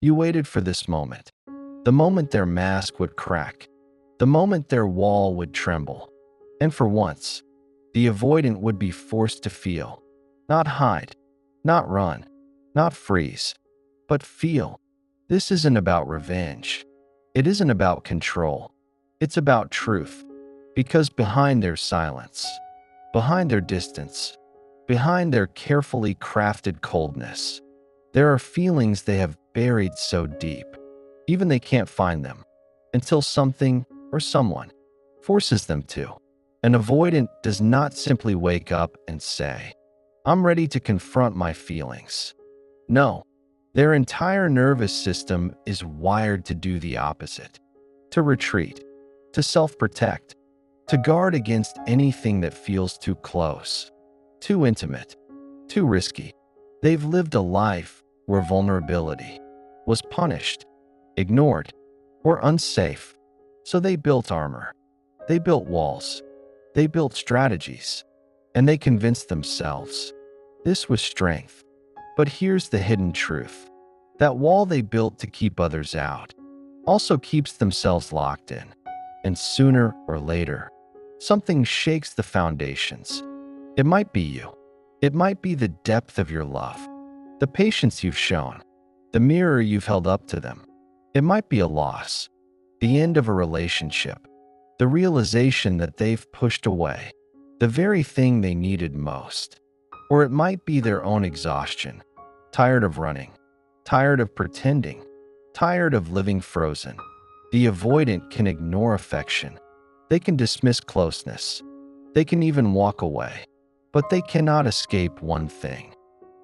You waited for this moment. The moment their mask would crack. The moment their wall would tremble. And for once, the avoidant would be forced to feel. Not hide, not run, not freeze, but feel. This isn't about revenge. It isn't about control. It's about truth. Because behind their silence, behind their distance, behind their carefully crafted coldness, there are feelings they have buried so deep, even they can't find them, until something or someone forces them to. An avoidant does not simply wake up and say, "I'm ready to confront my feelings." No, their entire nervous system is wired to do the opposite, to retreat, to self-protect, to guard against anything that feels too close, too intimate, too risky. They've lived a life where vulnerability was punished, ignored, or unsafe. So they built armor, they built walls, they built strategies, and they convinced themselves this was strength. But here's the hidden truth. That wall they built to keep others out also keeps themselves locked in. And sooner or later, something shakes the foundations. It might be you. It might be the depth of your love, the patience you've shown, the mirror you've held up to them. It might be a loss, the end of a relationship, the realization that they've pushed away the very thing they needed most. Or it might be their own exhaustion, tired of running, tired of pretending, tired of living frozen. The avoidant can ignore affection. They can dismiss closeness. They can even walk away. But they cannot escape one thing: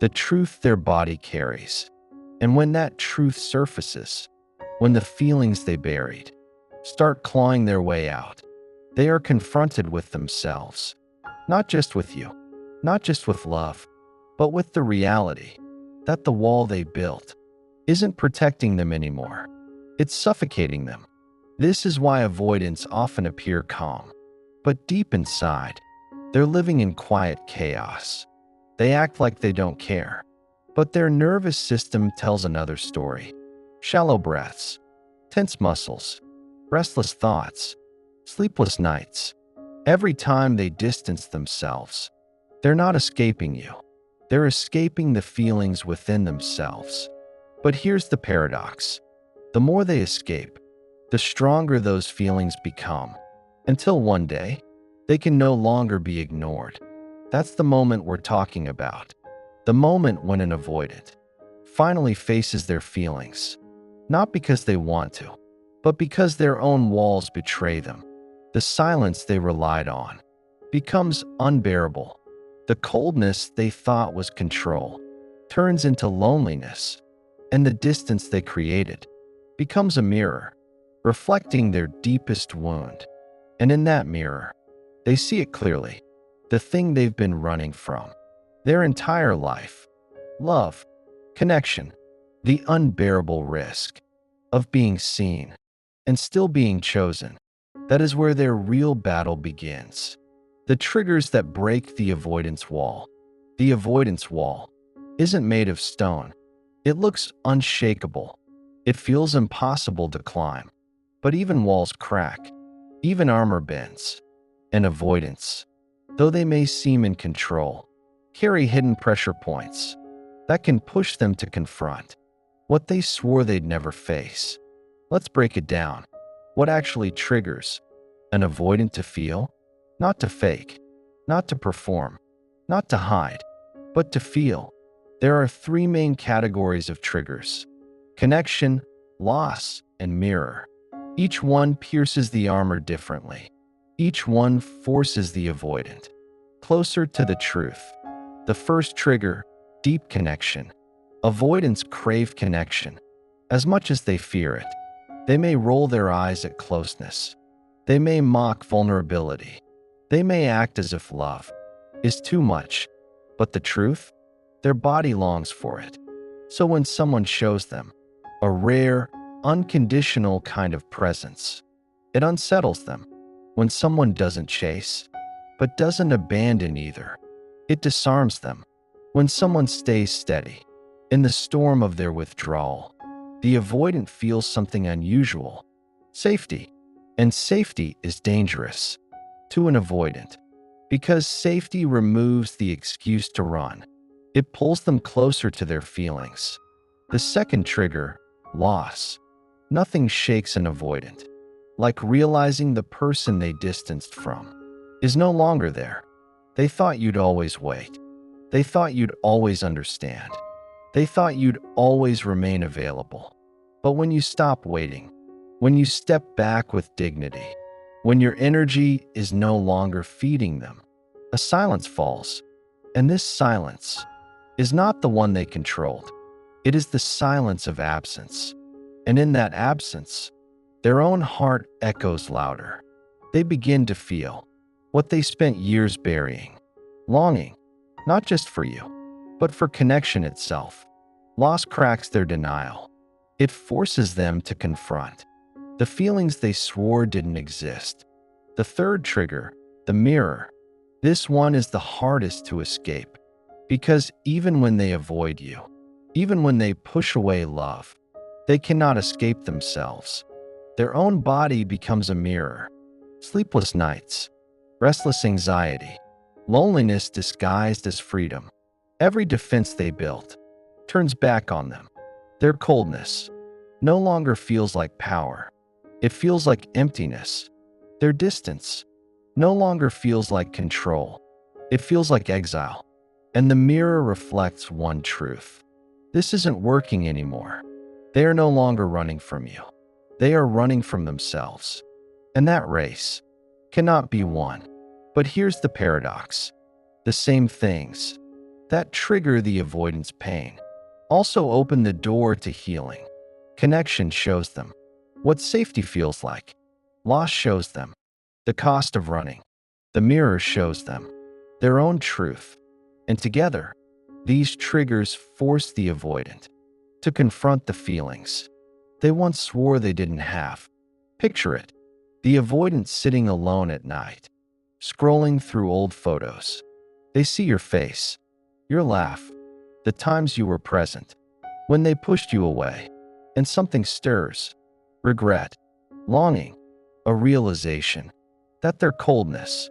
the truth their body carries. And when that truth surfaces, when the feelings they buried start clawing their way out, they are confronted with themselves. Not just with you, not just with love, but with the reality that the wall they built isn't protecting them anymore. It's suffocating them. This is why avoidants often appear calm, but deep inside, they're living in quiet chaos. They act like they don't care, but their nervous system tells another story. Shallow breaths, tense muscles, restless thoughts, sleepless nights. Every time they distance themselves, they're not escaping you. They're escaping the feelings within themselves. But here's the paradox. The more they escape, the stronger those feelings become, until one day, they can no longer be ignored. That's the moment we're talking about. The moment when an avoidant finally faces their feelings, not because they want to, but because their own walls betray them. The silence they relied on becomes unbearable. The coldness they thought was control turns into loneliness, and the distance they created becomes a mirror, reflecting their deepest wound. And in that mirror, they see it clearly, the thing they've been running from their entire life: love, connection, the unbearable risk of being seen and still being chosen. That is where their real battle begins. The triggers that break the avoidance wall. The avoidance wall isn't made of stone. It looks unshakable. It feels impossible to climb. But even walls crack. Even armor bends. And avoidants, though they may seem in control, carry hidden pressure points that can push them to confront what they swore they'd never face. Let's break it down. What actually triggers an avoidant to feel? Not to fake, not to perform, not to hide, but to feel. There are three main categories of triggers: connection, loss, and mirror. Each one pierces the armor differently. Each one forces the avoidant closer to the truth. The first trigger: deep connection. Avoidants crave connection as much as they fear it. They may roll their eyes at closeness. They may mock vulnerability. They may act as if love is too much. But the truth? Their body longs for it. So when someone shows them a rare, unconditional kind of presence, it unsettles them. When someone doesn't chase, but doesn't abandon either, it disarms them. When someone stays steady in the storm of their withdrawal, the avoidant feels something unusual: safety. And safety is dangerous to an avoidant because safety removes the excuse to run. It pulls them closer to their feelings. The second trigger, loss. Nothing shakes an avoidant like realizing the person they distanced from is no longer there. They thought you'd always wait. They thought you'd always understand. They thought you'd always remain available. But when you stop waiting, when you step back with dignity, when your energy is no longer feeding them, a silence falls. And this silence is not the one they controlled. It is the silence of absence. And in that absence, their own heart echoes louder. They begin to feel what they spent years burying, longing, not just for you, but for connection itself. Loss cracks their denial. It forces them to confront the feelings they swore didn't exist. The third trigger, the mirror. This one is the hardest to escape because even when they avoid you, even when they push away love, they cannot escape themselves. Their own body becomes a mirror. Sleepless nights, restless anxiety, loneliness disguised as freedom. Every defense they built turns back on them. Their coldness no longer feels like power. It feels like emptiness. Their distance no longer feels like control. It feels like exile. And the mirror reflects one truth: this isn't working anymore. They are no longer running from you. They are running from themselves. And that race cannot be won. But here's the paradox. The same things that trigger the avoidance pain also open the door to healing. Connection shows them what safety feels like. Loss shows them the cost of running. The mirror shows them their own truth. And together, these triggers force the avoidant to confront the feelings they once swore they didn't have. Picture it: the avoidant sitting alone at night, scrolling through old photos. They see your face, your laugh, the times you were present, when they pushed you away, and something stirs: regret, longing, a realization that their coldness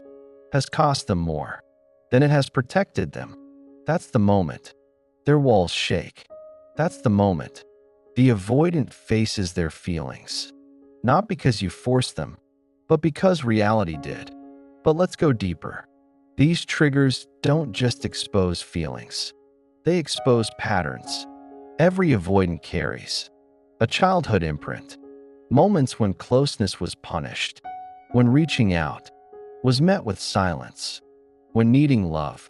has cost them more than it has protected them. That's the moment their walls shake. That's the moment the avoidant faces their feelings, not because you forced them, but because reality did. But let's go deeper. These triggers don't just expose feelings. They expose patterns. Every avoidant carries a childhood imprint. Moments when closeness was punished, when reaching out was met with silence, when needing love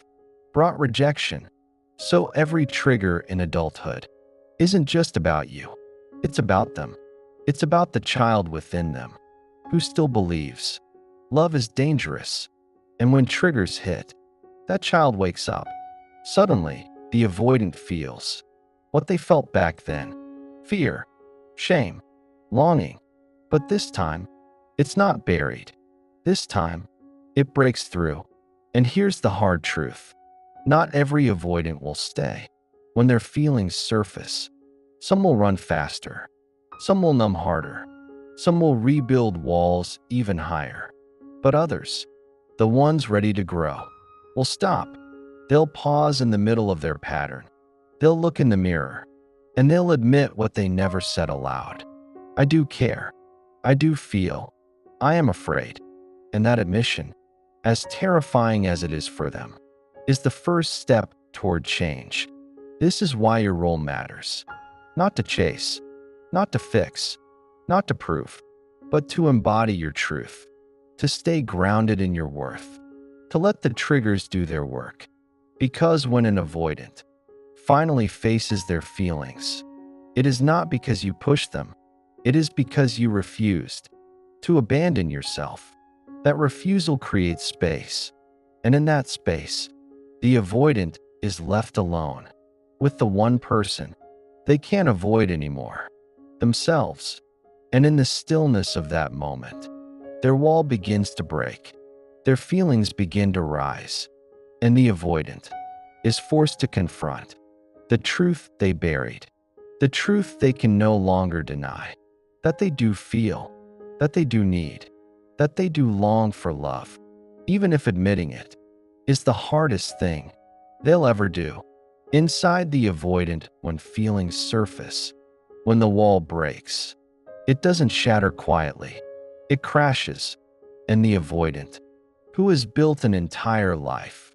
brought rejection. So every trigger in adulthood isn't just about you. It's about them. It's about the child within them who still believes love is dangerous. And when triggers hit, that child wakes up. Suddenly, the avoidant feels what they felt back then: fear, shame, longing. But this time, it's not buried. This time, it breaks through. And here's the hard truth: not every avoidant will stay. When their feelings surface, some will run faster, some will numb harder, some will rebuild walls even higher. But others, the ones ready to grow, will stop. They'll pause in the middle of their pattern. They'll look in the mirror, and they'll admit what they never said aloud: I do care. I do feel. I am afraid. And that admission, as terrifying as it is for them, is the first step toward change. This is why your role matters. Not to chase, not to fix, not to prove, but to embody your truth, to stay grounded in your worth, to let the triggers do their work. Because when an avoidant finally faces their feelings, it is not because you pushed them. It is because you refused to abandon yourself. That refusal creates space. And in that space, the avoidant is left alone with the one person they can't avoid anymore: themselves. And in the stillness of that moment, their wall begins to break. Their feelings begin to rise. And the avoidant is forced to confront the truth they buried. the truth they can no longer deny, that they do feel, that they do need, that they do long for love, even if admitting it is the hardest thing they'll ever do. Inside the avoidant, when feelings surface, when the wall breaks, it doesn't shatter quietly, it crashes, and the avoidant, who has built an entire life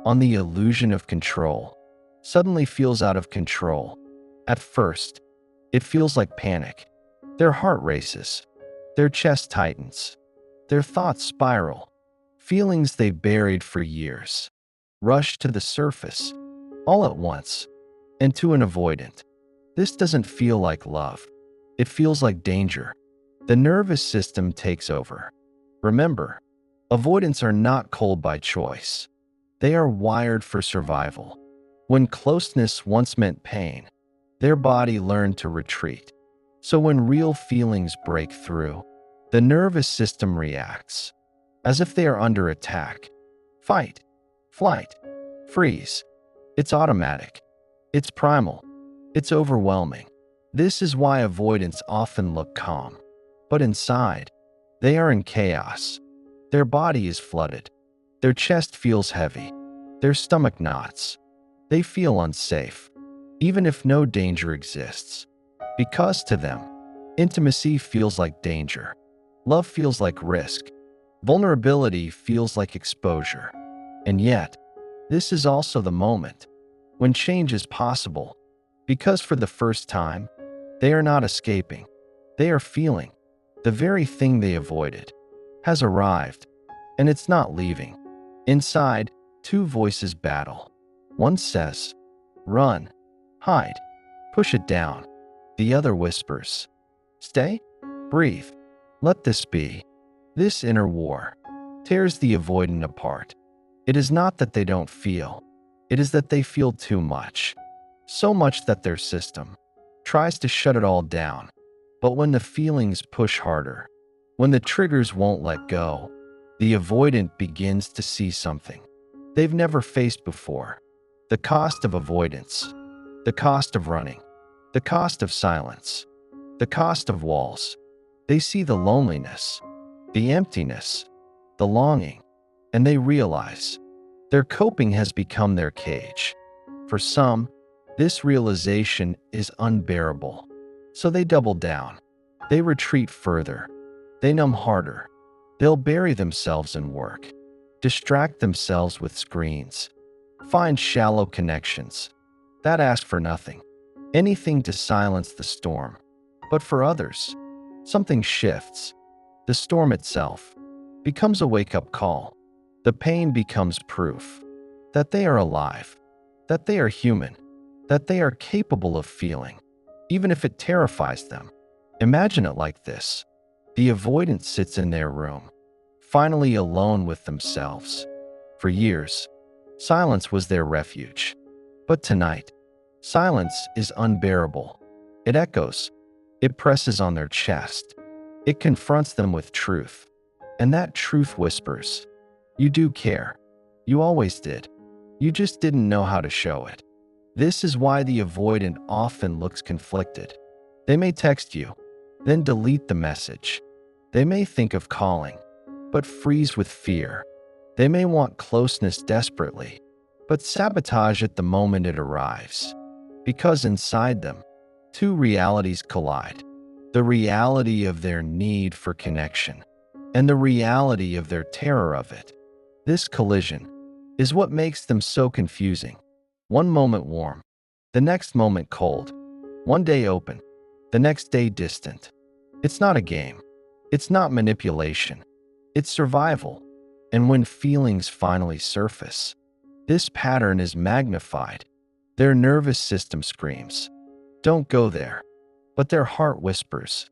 on the illusion of control, suddenly feels out of control. At first, it feels like panic. Their heart races, their chest tightens, their thoughts spiral. Feelings they buried for years rush to the surface all at once. And to an avoidant, this doesn't feel like love. It feels like danger. The nervous system takes over. Remember, avoidants are not cold by choice. They are wired for survival. When closeness once meant pain, their body learned to retreat. So when real feelings break through, the nervous system reacts as if they are under attack. Fight, flight, freeze. It's automatic. It's primal. It's overwhelming. This is why avoidants often look calm, but inside, they are in chaos. Their body is flooded. Their chest feels heavy. Their stomach knots. They feel unsafe, even if no danger exists. Because to them, intimacy feels like danger. Love feels like risk. Vulnerability feels like exposure. And yet, this is also the moment when change is possible, because for the first time, they are not escaping. They are feeling. The very thing they avoided has arrived, and it's not leaving. Inside, two voices battle. One says, "Run, hide, push it down." The other whispers, "Stay, breathe, let this be." This inner war tears the avoidant apart. It is not that they don't feel. It is that they feel too much. So much that their system tries to shut it all down. But when the feelings push harder, when the triggers won't let go, the avoidant begins to see something they've never faced before. The cost of avoidance, the cost of running, the cost of silence, the cost of walls. They see the loneliness, the emptiness, the longing, and they realize their coping has become their cage. For some, this realization is unbearable. So they double down. They retreat further. They numb harder. They'll bury themselves in work, distract themselves with screens, find shallow connections that ask for nothing, anything to silence the storm. But for others, something shifts. The storm itself becomes a wake-up call. The pain becomes proof that they are alive, that they are human, that they are capable of feeling, even if it terrifies them. Imagine it like this. The avoidant sits in their room, finally alone with themselves. For years, silence was their refuge. But tonight, silence is unbearable. It echoes. It presses on their chest. It confronts them with truth. And that truth whispers, "You do care. You always did. You just didn't know how to show it." This is why the avoidant often looks conflicted. They may text you, then delete the message. They may think of calling, but freeze with fear. They may want closeness desperately, but sabotage it the moment it arrives. Because inside them, two realities collide. The reality of their need for connection, and the reality of their terror of it. This collision is what makes them so confusing. One moment warm, the next moment cold. One day open, the next day distant. It's not a game. It's not manipulation. It's survival. And when feelings finally surface, this pattern is magnified. Their nervous system screams, "Don't go there." But their heart whispers,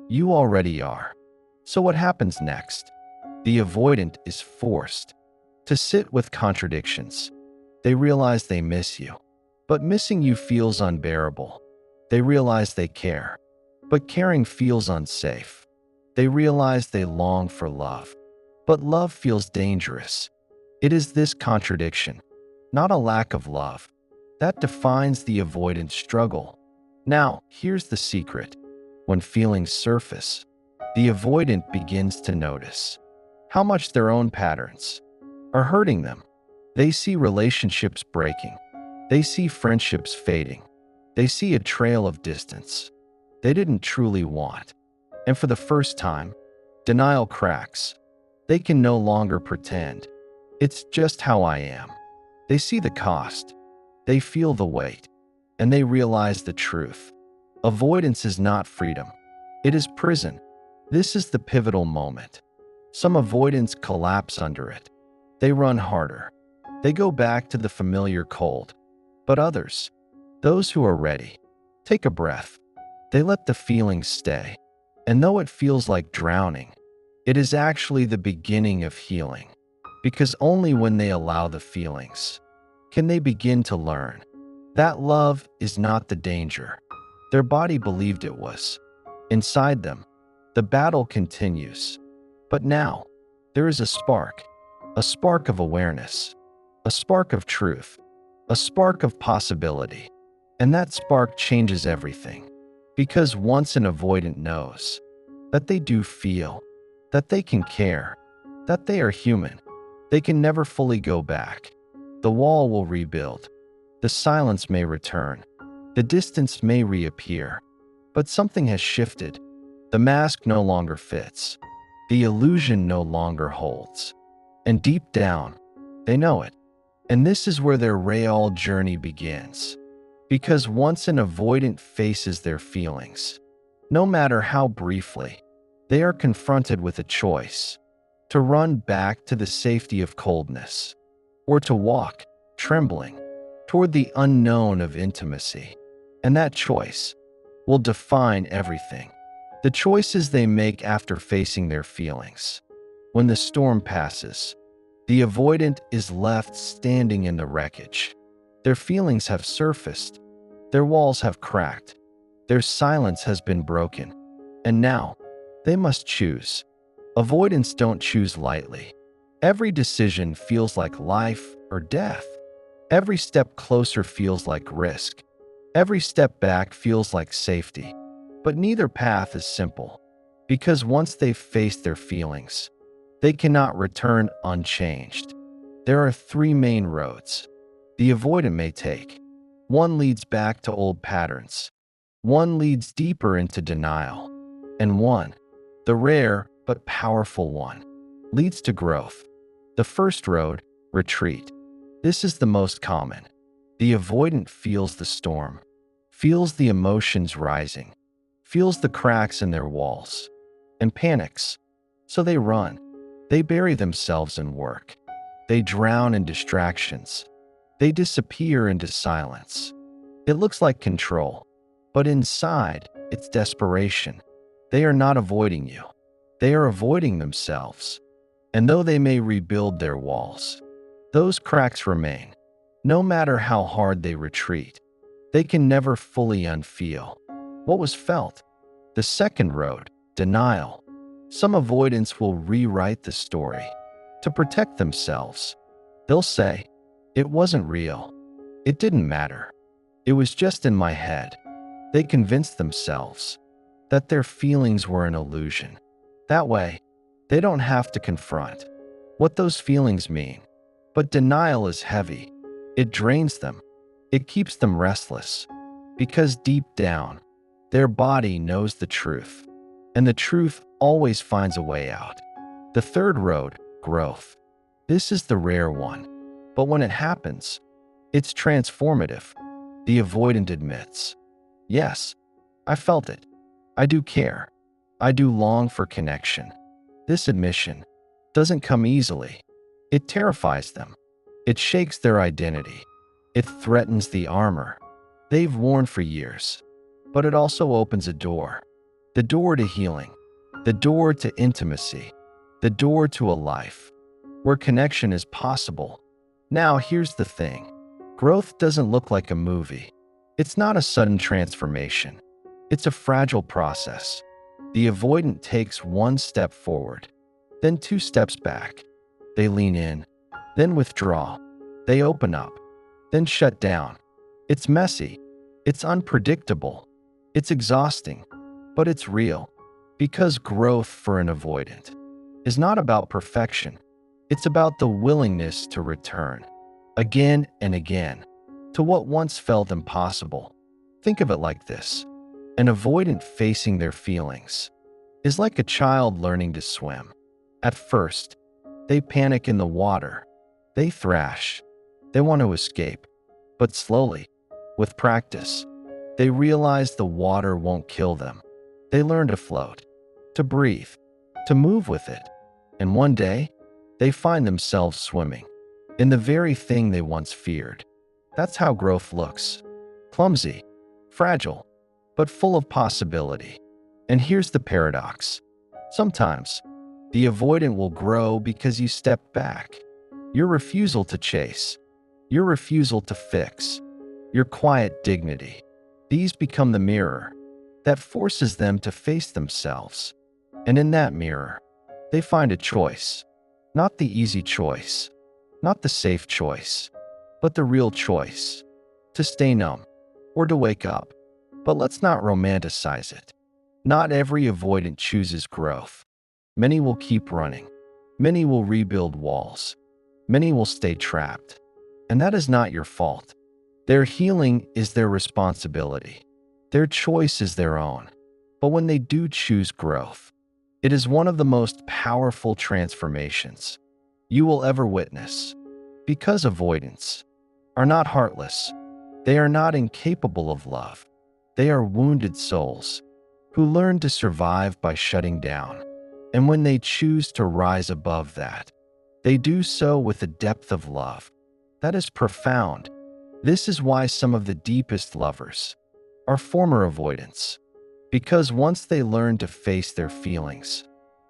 "You already are." So what happens next? The avoidant is forced to sit with contradictions. They realize they miss you, but missing you feels unbearable. They realize they care, but caring feels unsafe. They realize they long for love, but love feels dangerous. It is this contradiction, not a lack of love, that defines the avoidant struggle. Now, here's the secret. When feelings surface, the avoidant begins to notice how much their own patterns are hurting them. They see relationships breaking. They see friendships fading. They see a trail of distance they didn't truly want. And for the first time, denial cracks. They can no longer pretend. It's just how I am. They see the cost. They feel the weight. And they realize the truth. Avoidance is not freedom. It is prison. This is the pivotal moment. Some avoidants collapse under it. They run harder. They go back to the familiar cold. But others, those who are ready, take a breath. They let the feelings stay. And though it feels like drowning, it is actually the beginning of healing. Because only when they allow the feelings can they begin to learn that love is not the danger their body believed it was. Inside them, the battle continues. But now, there is a spark of awareness, a spark of truth, a spark of possibility. And that spark changes everything. Because once an avoidant knows that they do feel, that they can care, that they are human, they can never fully go back. The wall will rebuild. The silence may return. The distance may reappear. But something has shifted. The mask no longer fits. The illusion no longer holds. And deep down, they know it. And this is where their real journey begins. Because once an avoidant faces their feelings, no matter how briefly, they are confronted with a choice: to run back to the safety of coldness, or to walk, trembling, toward the unknown of intimacy. And that choice will define everything. The choices they make after facing their feelings. When the storm passes, the avoidant is left standing in the wreckage. Their feelings have surfaced. Their walls have cracked. Their silence has been broken. And now, they must choose. Avoidants don't choose lightly. Every decision feels like life or death. Every step closer feels like risk. Every step back feels like safety. But neither path is simple. Because once they've faced their feelings, they cannot return unchanged. There are three main roads the avoidant may take. One leads back to old patterns. One leads deeper into denial. And one, the rare but powerful one, leads to growth. The first road, retreat. This is the most common. The avoidant feels the storm, feels the emotions rising, feels the cracks in their walls, and panics. So they run. They bury themselves in work. They drown in distractions. They disappear into silence. It looks like control, but inside, it's desperation. They are not avoiding you. They are avoiding themselves. And though they may rebuild their walls, those cracks remain. No matter how hard they retreat, they can never fully unfeel what was felt. The second road, denial. Some avoidants will rewrite the story to protect themselves. They'll say, "It wasn't real. It didn't matter. It was just in my head." They convince themselves that their feelings were an illusion. That way, they don't have to confront what those feelings mean. But denial is heavy. It drains them. It keeps them restless. Because deep down, their body knows the truth. And the truth always finds a way out. The third road, growth. This is the rare one. But when it happens, it's transformative. The avoidant admits, "Yes, I felt it. I do care. I do long for connection." This admission doesn't come easily. It terrifies them. It shakes their identity. It threatens the armor they've worn for years. But it also opens a door. The door to healing. The door to intimacy. The door to a life where connection is possible. Now, here's the thing. Growth doesn't look like a movie. It's not a sudden transformation. It's a fragile process. The avoidant takes one step forward, then two steps back. They lean in, then withdraw. They open up, then shut down. It's messy. It's unpredictable. It's exhausting, but it's real. Because growth for an avoidant is not about perfection. It's about the willingness to return, again and again, to what once felt impossible. Think of it like this. An avoidant facing their feelings is like a child learning to swim. At first, they panic in the water. They thrash. They want to escape. But slowly, with practice, they realize the water won't kill them. They learn to float, to breathe, to move with it. And one day, they find themselves swimming in the very thing they once feared. That's how growth looks. Clumsy, fragile, but full of possibility. And here's the paradox. Sometimes, the avoidant will grow because you step back. Your refusal to chase, your refusal to fix, your quiet dignity. These become the mirror that forces them to face themselves. And in that mirror, they find a choice. Not the easy choice, not the safe choice, but the real choice. To stay numb or to wake up. But let's not romanticize it. Not every avoidant chooses growth. Many will keep running. Many will rebuild walls. Many will stay trapped. And that is not your fault. Their healing is their responsibility. Their choice is their own. But when they do choose growth, it is one of the most powerful transformations you will ever witness. Because avoidants are not heartless. They are not incapable of love. They are wounded souls who learn to survive by shutting down. And when they choose to rise above that, they do so with a depth of love that is profound. This is why some of the deepest lovers are former avoidants. Because once they learn to face their feelings,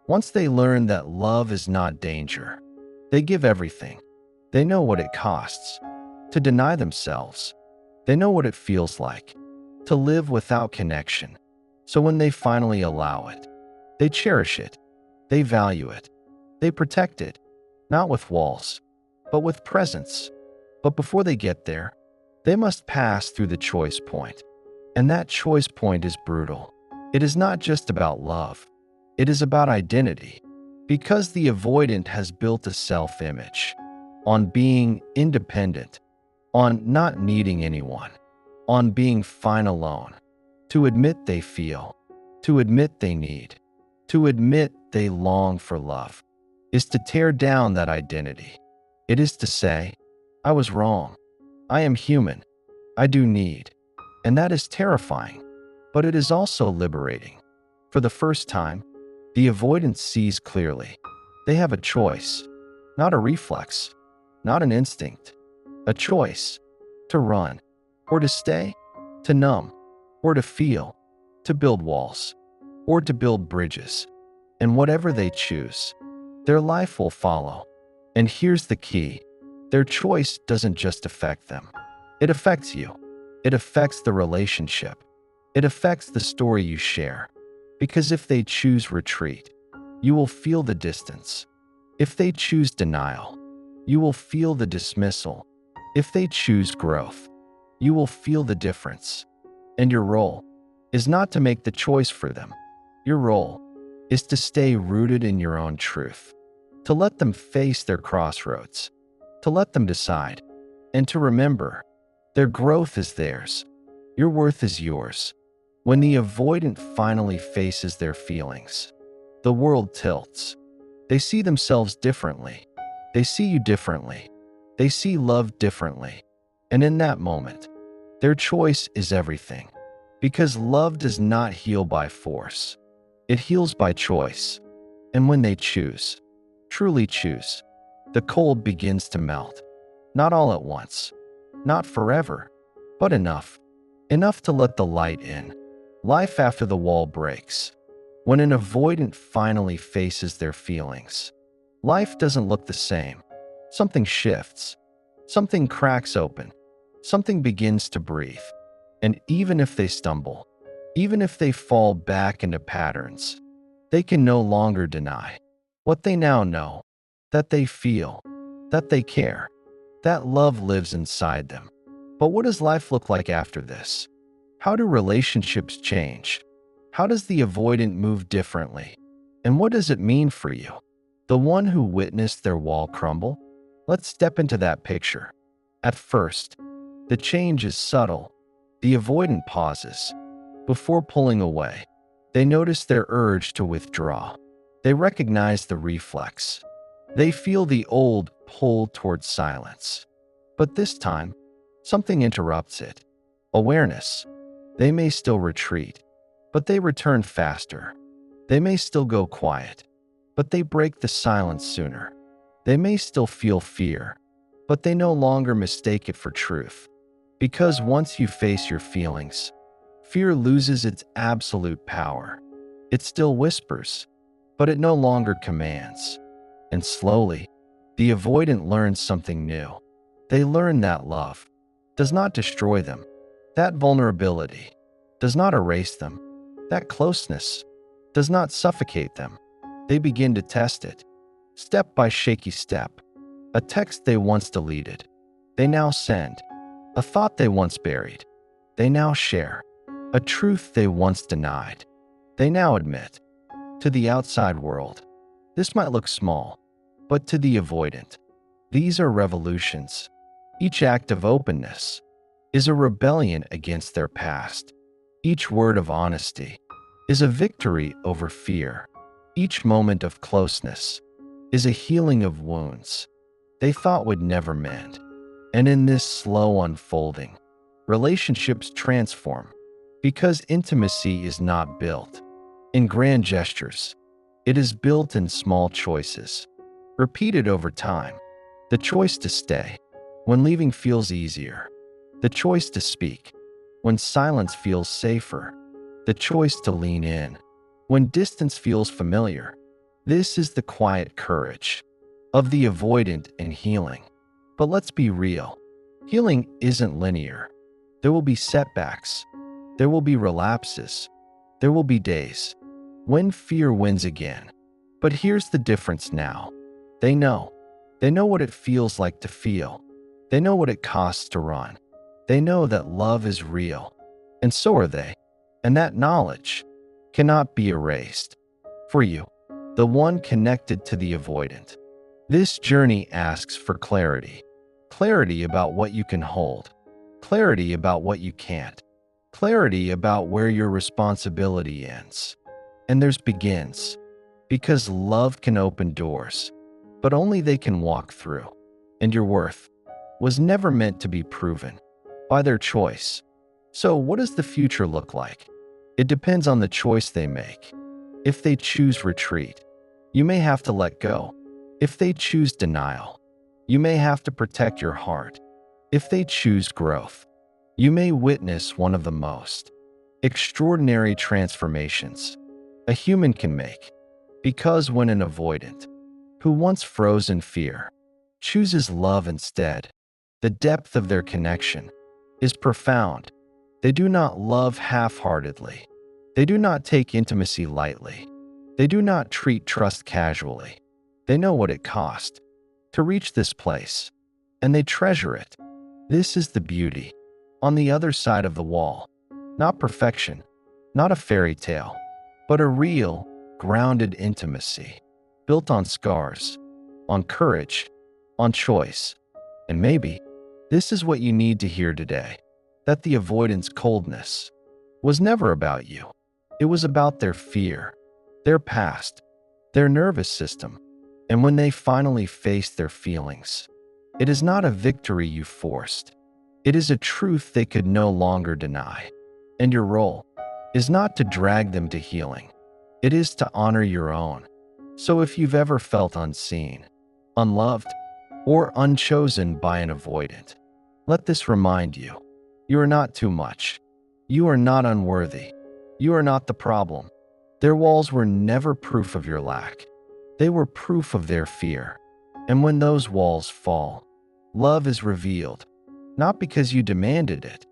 once they learn that love is not danger, they give everything. They know what it costs to deny themselves. They know what it feels like to live without connection. So when they finally allow it, they cherish it. They value it. They protect it, not with walls, but with presence. But before they get there, they must pass through the choice point. And that choice point is brutal. It is not just about love. It is about identity. Because the avoidant has built a self-image on being independent, on not needing anyone, on being fine alone. To admit they feel, to admit they need, to admit they long for love, is to tear down that identity. It is to say, I was wrong. I am human. I do need. And that is terrifying, but it is also liberating. For the first time, the avoidant sees clearly. They have a choice, not a reflex, not an instinct, a choice to run or to stay, to numb or to feel, to build walls or to build bridges. And whatever they choose, their life will follow. And here's the key. Their choice doesn't just affect them. It affects you. It affects the relationship. It affects the story you share. Because if they choose retreat, you will feel the distance. If they choose denial, you will feel the dismissal. If they choose growth, you will feel the difference. And your role is not to make the choice for them. Your role is to stay rooted in your own truth, to let them face their crossroads, to let them decide, and to remember their growth is theirs. Your worth is yours. When the avoidant finally faces their feelings, the world tilts. They see themselves differently. They see you differently. They see love differently. And in that moment, their choice is everything. Because love does not heal by force. It heals by choice. And when they choose, truly choose, the cold begins to melt. Not all at once, not forever, but enough. Enough to let the light in. Life after the wall breaks. When an avoidant finally faces their feelings, life doesn't look the same. Something shifts. Something cracks open. Something begins to breathe. And even if they stumble, even if they fall back into patterns, they can no longer deny what they now know, that they feel, that they care, that love lives inside them. But what does life look like after this? How do relationships change? How does the avoidant move differently? And what does it mean for you? The one who witnessed their wall crumble? Let's step into that picture. At first, the change is subtle. The avoidant pauses. Before pulling away, they notice their urge to withdraw. They recognize the reflex. They feel the old pull towards silence. But this time, something interrupts it. Awareness. They may still retreat, but they return faster. They may still go quiet, but they break the silence sooner. They may still feel fear, but they no longer mistake it for truth. Because once you face your feelings, fear loses its absolute power. It still whispers, but it no longer commands. And slowly, the avoidant learns something new. They learn that love does not destroy them. That vulnerability does not erase them. That closeness does not suffocate them. They begin to test it, step by shaky step. A text they once deleted, they now send. A thought they once buried, they now share. A truth they once denied, they now admit. To the outside world, this might look small, but to the avoidant, these are revolutions. Each act of openness is a rebellion against their past. Each word of honesty is a victory over fear. Each moment of closeness is a healing of wounds they thought would never mend. And in this slow unfolding, relationships transform because intimacy is not built in grand gestures. It is built in small choices, repeated over time. The choice to stay when leaving feels easier. The choice to speak when silence feels safer. The choice to lean in when distance feels familiar. This is the quiet courage of the avoidant in healing. But let's be real. Healing isn't linear. There will be setbacks. There will be relapses. There will be days when fear wins again. But here's the difference now. They know. They know what it feels like to feel. They know what it costs to run. They know that love is real. And so are they. And that knowledge cannot be erased. For you, the one connected to the avoidant, this journey asks for clarity. Clarity about what you can hold. Clarity about what you can't. Clarity about where your responsibility ends and theirs begins. Because love can open doors, but only they can walk through. And your worth was never meant to be proven by their choice. So what does the future look like? It depends on the choice they make. If they choose retreat, you may have to let go. If they choose denial, you may have to protect your heart. If they choose growth, you may witness one of the most extraordinary transformations a human can make. Because when an avoidant, who once froze in fear, chooses love instead, the depth of their connection is profound. They do not love half-heartedly. They do not take intimacy lightly. They do not treat trust casually. They know what it cost to reach this place, and they treasure it. This is the beauty on the other side of the wall. Not perfection, not a fairy tale, but a real, grounded intimacy, built on scars, on courage, on choice. And maybe this is what you need to hear today, that the avoidance coldness was never about you. It was about their fear, their past, their nervous system. And when they finally faced their feelings, it is not a victory you forced. It is a truth they could no longer deny. And your role is not to drag them to healing. It is to honor your own. So if you've ever felt unseen, unloved, or unchosen by an avoidant, let this remind you, you are not too much. You are not unworthy. You are not the problem. Their walls were never proof of your lack. They were proof of their fear. And when those walls fall, love is revealed, not because you demanded it,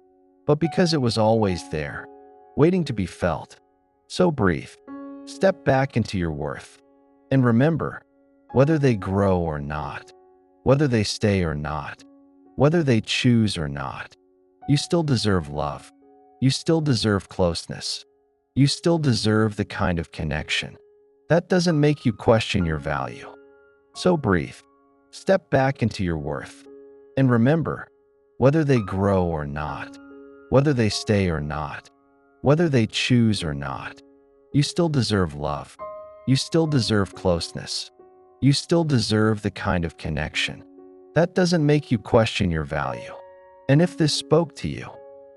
but because it was always there, waiting to be felt. So breathe, step back into your worth, and remember, whether they grow or not, whether they stay or not, whether they choose or not, you still deserve love. You still deserve closeness. You still deserve the kind of connection that doesn't make you question your value. So breathe. Step back into your worth. And remember, whether they grow or not, whether they stay or not, whether they choose or not, you still deserve love. You still deserve closeness. You still deserve the kind of connection that doesn't make you question your value. And if this spoke to you,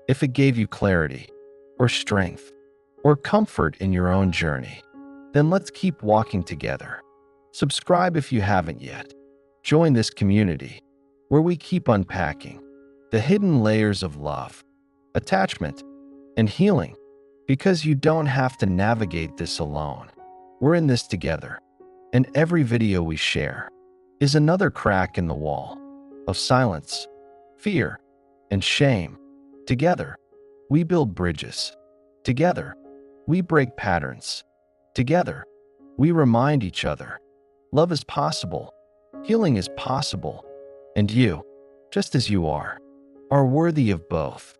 if it gave you clarity, or strength, or comfort in your own journey, then let's keep walking together. Subscribe if you haven't yet. Join this community where we keep unpacking the hidden layers of love, attachment, and healing, because you don't have to navigate this alone. We're in this together, and every video we share is another crack in the wall of silence, fear, and shame. Together, we build bridges. Together, we break patterns. Together, we remind each other love is possible, healing is possible, and you, just as you are worthy of both.